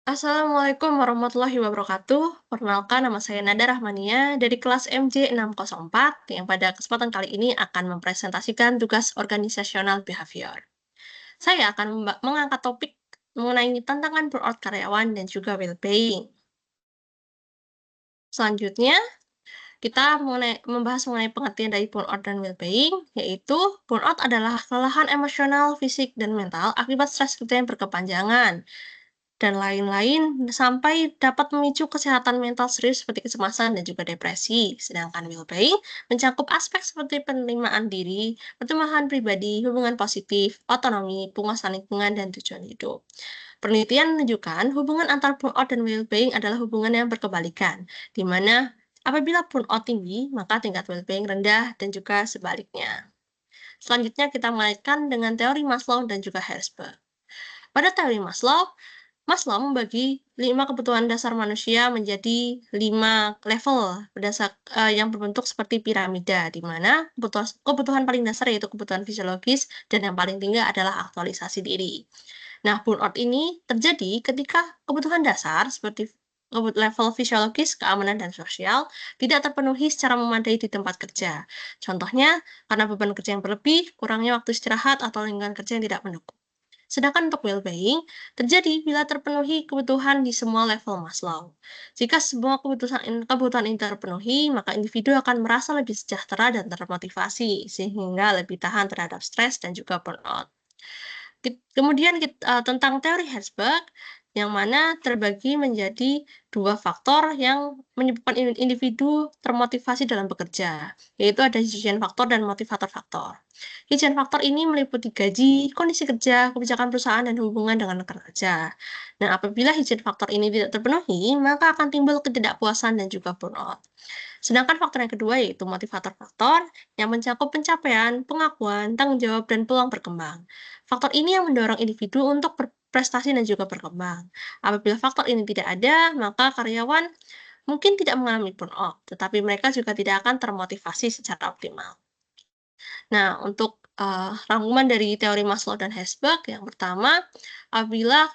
Assalamualaikum warahmatullahi wabarakatuh. Perkenalkan, nama saya Nada Rahmania dari kelas MJ604 yang pada kesempatan kali ini akan mempresentasikan tugas organisasional behavior. Saya akan mengangkat topik mengenai tantangan burnout karyawan dan juga well-being. Selanjutnya, kita membahas mengenai pengertian dari burnout dan well-being, yaitu burnout adalah kelelahan emosional, fisik, dan mental akibat stres kerja yang berkepanjangan dan lain-lain sampai dapat memicu kesehatan mental serius seperti kecemasan dan juga depresi. Sedangkan well-being mencakup aspek seperti penerimaan diri, pertumbuhan pribadi, hubungan positif, otonomi, penguasaan lingkungan, dan tujuan hidup. Penelitian menunjukkan hubungan antara burnout dan well-being adalah hubungan yang berkebalikan, di mana apabila burnout tinggi, maka tingkat well-being rendah dan juga sebaliknya. Selanjutnya kita mengaitkan dengan teori Maslow dan juga Herzberg. Pada teori Maslow, Maslow membagi 5 kebutuhan dasar manusia menjadi 5 level yang berbentuk seperti piramida, di mana kebutuhan paling dasar yaitu kebutuhan fisiologis dan yang paling tinggi adalah aktualisasi diri. Nah, burnout ini terjadi ketika kebutuhan dasar seperti level fisiologis, keamanan, dan sosial tidak terpenuhi secara memadai di tempat kerja. Contohnya, karena beban kerja yang berlebih, kurangnya waktu istirahat, atau lingkungan kerja yang tidak mendukung. Sedangkan untuk well-being terjadi bila terpenuhi kebutuhan di semua level Maslow. Jika semua kebutuhan ini terpenuhi, maka individu akan merasa lebih sejahtera dan termotivasi, sehingga lebih tahan terhadap stres dan juga burnout. Tentang teori Herzberg, yang mana terbagi menjadi 2 faktor yang menyebabkan individu termotivasi dalam bekerja, yaitu ada hidden faktor dan motivator faktor. Hidden faktor ini meliputi gaji, kondisi kerja, kebijakan perusahaan, dan hubungan dengan rekan kerja. Nah, apabila hidden faktor ini tidak terpenuhi, maka akan timbul ketidakpuasan dan juga burnout. Sedangkan faktor yang kedua yaitu motivator faktor yang mencakup pencapaian, pengakuan, tanggung jawab, dan peluang berkembang. Faktor ini yang mendorong individu untuk berprestasi dan juga berkembang. Apabila faktor ini tidak ada, maka karyawan mungkin tidak mengalami burnout, tetapi mereka juga tidak akan termotivasi secara optimal. Nah, untuk rangkuman dari teori Maslow dan Herzberg, yang pertama, apabila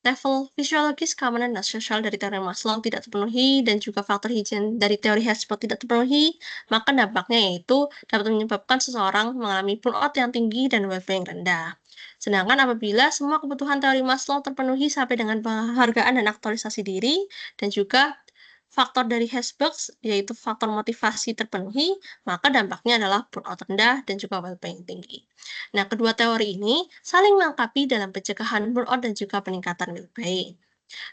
level fisiologis, keamanan, dan sosial dari teori Maslow tidak terpenuhi dan juga faktor higien dari teori Herzberg tidak terpenuhi, maka dampaknya yaitu dapat menyebabkan seseorang mengalami burnout yang tinggi dan well-being rendah. Sedangkan apabila semua kebutuhan teori Maslow terpenuhi sampai dengan penghargaan dan aktualisasi diri, dan juga faktor dari Herzberg, yaitu faktor motivasi terpenuhi, maka dampaknya adalah burnout rendah dan juga well-being tinggi. Nah, kedua teori ini saling melengkapi dalam pencegahan burnout dan juga peningkatan well-being.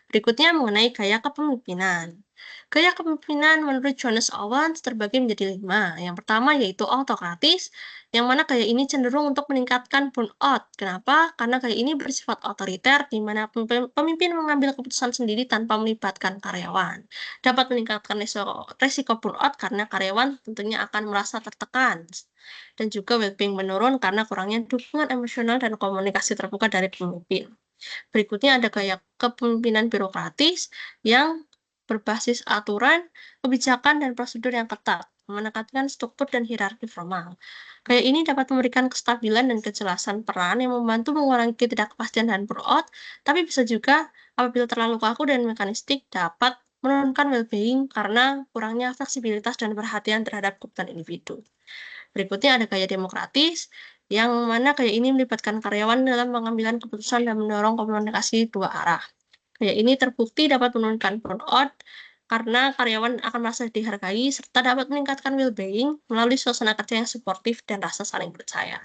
Berikutnya mengenai gaya kepemimpinan. Gaya kepemimpinan menurut Jonas Owens terbagi menjadi 5. Yang pertama yaitu autokratis, yang mana gaya ini cenderung untuk meningkatkan burnout. Kenapa? Karena gaya ini bersifat otoriter, di mana pemimpin mengambil keputusan sendiri tanpa melibatkan karyawan. Dapat meningkatkan resiko burnout karena karyawan tentunya akan merasa tertekan. Dan juga well-being menurun karena kurangnya dukungan emosional dan komunikasi terbuka dari pemimpin. Berikutnya ada gaya kepemimpinan birokratis yang berbasis aturan, kebijakan, dan prosedur yang ketat, menekankan struktur dan hierarki formal. Gaya ini dapat memberikan kestabilan dan kejelasan peran yang membantu mengurangi ketidakpastian dan burnout, tapi bisa juga apabila terlalu kaku dan mekanistik dapat menurunkan well-being karena kurangnya fleksibilitas dan perhatian terhadap kebutuhan individu. Berikutnya ada gaya demokratis, yang mana gaya ini melibatkan karyawan dalam pengambilan keputusan dan mendorong komunikasi dua arah. Gaya ini terbukti dapat menurunkan burnout karena karyawan akan merasa dihargai serta dapat meningkatkan well-being melalui suasana kerja yang suportif dan rasa saling percaya.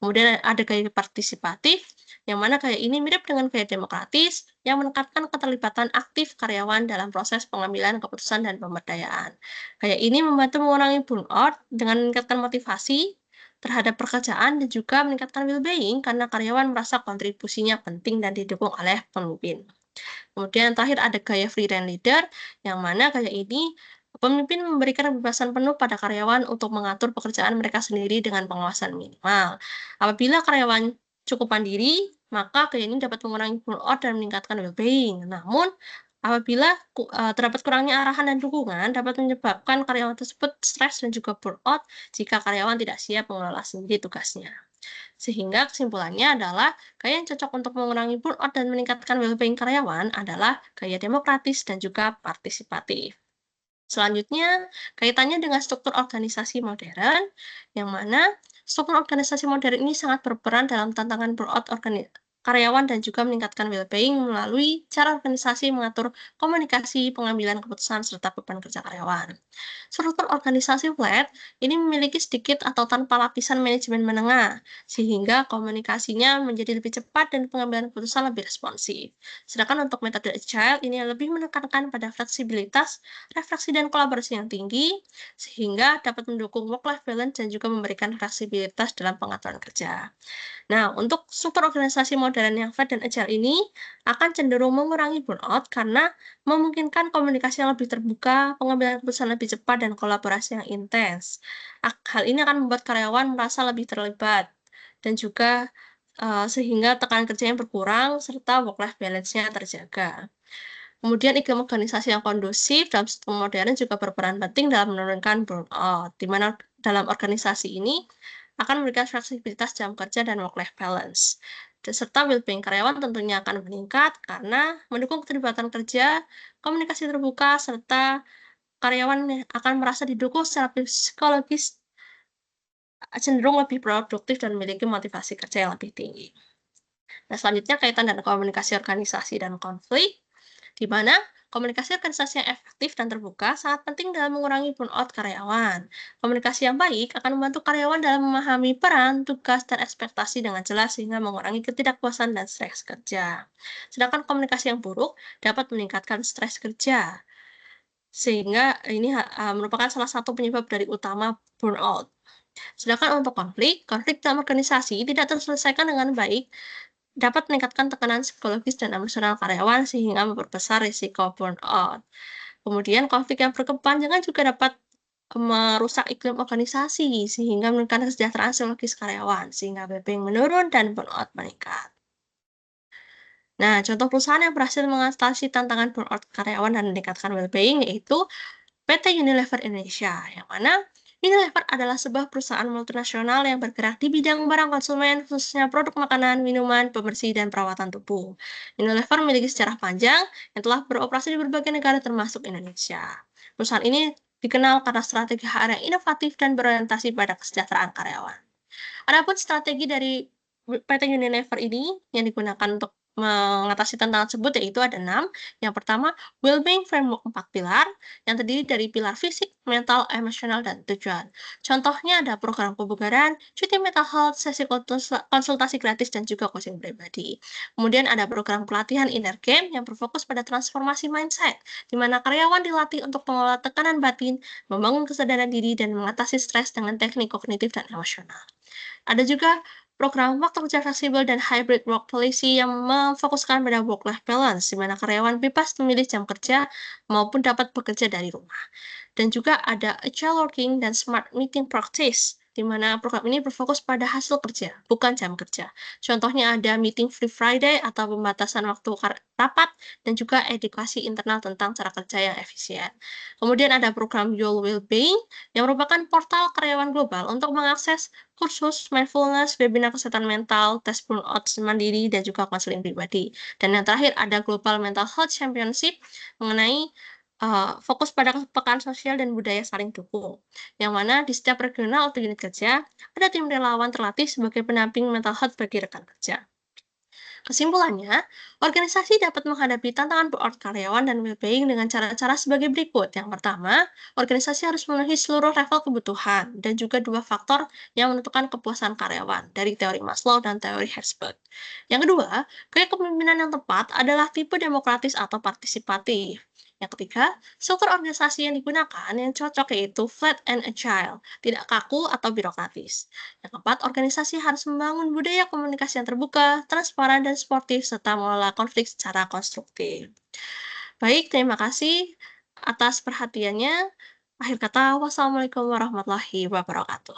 Kemudian ada gaya partisipatif, yang mana gaya ini mirip dengan gaya demokratis yang menekankan keterlibatan aktif karyawan dalam proses pengambilan keputusan dan pemberdayaan. Gaya ini membantu mengurangi burnout dengan meningkatkan motivasi terhadap pekerjaan dan juga meningkatkan well-being karena karyawan merasa kontribusinya penting dan didukung oleh pemimpin. Kemudian yang terakhir ada gaya freelance leader, yang mana gaya ini pemimpin memberikan kebebasan penuh pada karyawan untuk mengatur pekerjaan mereka sendiri dengan pengawasan minimal. Apabila karyawan cukup mandiri, maka gaya ini dapat mengurangi burnout dan meningkatkan well-being. Namun, apabila terdapat kurangnya arahan dan dukungan, dapat menyebabkan karyawan tersebut stres dan juga burnout jika karyawan tidak siap mengelola sendiri tugasnya. Sehingga kesimpulannya adalah gaya yang cocok untuk mengurangi burnout dan meningkatkan well-being karyawan adalah gaya demokratis dan juga partisipatif. Selanjutnya, kaitannya dengan struktur organisasi modern, yang mana struktur organisasi modern ini sangat berperan dalam tantangan burnout karyawan dan juga meningkatkan well-being melalui cara organisasi mengatur komunikasi, pengambilan keputusan, serta beban kerja karyawan. Struktur organisasi flat ini memiliki sedikit atau tanpa lapisan manajemen menengah, sehingga komunikasinya menjadi lebih cepat dan pengambilan keputusan lebih responsif. Sedangkan untuk metode agile ini lebih menekankan pada fleksibilitas, refleksi dan kolaborasi yang tinggi, sehingga dapat mendukung work-life balance dan juga memberikan fleksibilitas dalam pengaturan kerja. Nah, untuk struktur organisasi modern yang flat dan agile ini akan cenderung mengurangi burnout karena memungkinkan komunikasi yang lebih terbuka, pengambilan keputusan lebih cepat, dan kolaborasi yang intens. Hal ini akan membuat karyawan merasa lebih terlibat dan juga sehingga tekanan kerjanya berkurang serta work-life balance-nya terjaga. Kemudian iklim organisasi yang kondusif dalam sistem modern juga berperan penting dalam menurunkan burnout, di mana dalam organisasi ini akan memberikan fleksibilitas jam kerja dan work-life balance. Serta well-being karyawan tentunya akan meningkat karena mendukung keterlibatan kerja, komunikasi terbuka, serta karyawan akan merasa didukung secara psikologis, cenderung lebih produktif dan memiliki motivasi kerja yang lebih tinggi. Nah, selanjutnya kaitan dengan komunikasi organisasi dan konflik, di mana komunikasi organisasi yang efektif dan terbuka sangat penting dalam mengurangi burnout karyawan. Komunikasi yang baik akan membantu karyawan dalam memahami peran, tugas, dan ekspektasi dengan jelas sehingga mengurangi ketidakpuasan dan stres kerja. Sedangkan komunikasi yang buruk dapat meningkatkan stres kerja, sehingga ini merupakan salah satu penyebab dari utama burnout. Sedangkan untuk konflik, konflik dalam organisasi tidak terselesaikan dengan baik dapat meningkatkan tekanan psikologis dan emosional karyawan sehingga memperbesar risiko burnout. Kemudian konflik yang berkepanjangan juga dapat merusak iklim organisasi sehingga menurunkan kesejahteraan psikologis karyawan sehingga well-being menurun dan burnout meningkat. Nah, contoh perusahaan yang berhasil mengatasi tantangan burnout karyawan dan meningkatkan well-being yaitu PT Unilever Indonesia, yang mana Unilever adalah sebuah perusahaan multinasional yang bergerak di bidang barang konsumen, khususnya produk makanan, minuman, pembersih, dan perawatan tubuh. Unilever memiliki sejarah panjang yang telah beroperasi di berbagai negara termasuk Indonesia. Perusahaan ini dikenal karena strategi HR yang inovatif dan berorientasi pada kesejahteraan karyawan. Adapun strategi dari PT Unilever ini yang digunakan untuk mengatasi tantangan tersebut yaitu ada 6. Yang pertama, well-being framework 4 pilar yang terdiri dari pilar fisik, mental, emosional, dan tujuan. Contohnya ada program kebugaran, cuti mental health, sesi konsultasi gratis, dan juga coaching pribadi. Kemudian ada program pelatihan inner game yang berfokus pada transformasi mindset, di mana karyawan dilatih untuk mengelola tekanan batin, membangun kesadaran diri, dan mengatasi stres dengan teknik kognitif dan emosional. Ada juga program waktu kerja fleksibel dan hybrid work policy yang memfokuskan pada work-life balance, di mana karyawan bebas memilih jam kerja maupun dapat bekerja dari rumah. Dan juga ada agile working dan smart meeting practice, di mana program ini berfokus pada hasil kerja, bukan jam kerja. Contohnya ada meeting free Friday atau pembatasan waktu rapat, dan juga edukasi internal tentang cara kerja yang efisien. Kemudian ada program Your Wellbeing, yang merupakan portal karyawan global untuk mengakses kursus mindfulness, webinar kesehatan mental, tes burnout mandiri, dan juga konseling pribadi. Dan yang terakhir ada Global Mental Health Championship mengenai fokus pada kepekaan sosial dan budaya saling dukung, yang mana di setiap regional atau unit kerja, ada tim relawan terlatih sebagai pendamping mental health bagi rekan kerja. Kesimpulannya, organisasi dapat menghadapi tantangan burnout karyawan dan well-being dengan cara-cara sebagai berikut. Yang pertama, organisasi harus memenuhi seluruh level kebutuhan dan juga dua faktor yang menentukan kepuasan karyawan dari teori Maslow dan teori Herzberg. Yang kedua, gaya kepemimpinan yang tepat adalah tipe demokratis atau partisipatif. Yang ketiga, struktur organisasi yang digunakan yang cocok yaitu flat and agile, tidak kaku atau birokratis. Yang keempat, organisasi harus membangun budaya komunikasi yang terbuka, transparan, dan sportif, serta mengelola konflik secara konstruktif. Baik, terima kasih atas perhatiannya. Akhir kata, wassalamualaikum warahmatullahi wabarakatuh.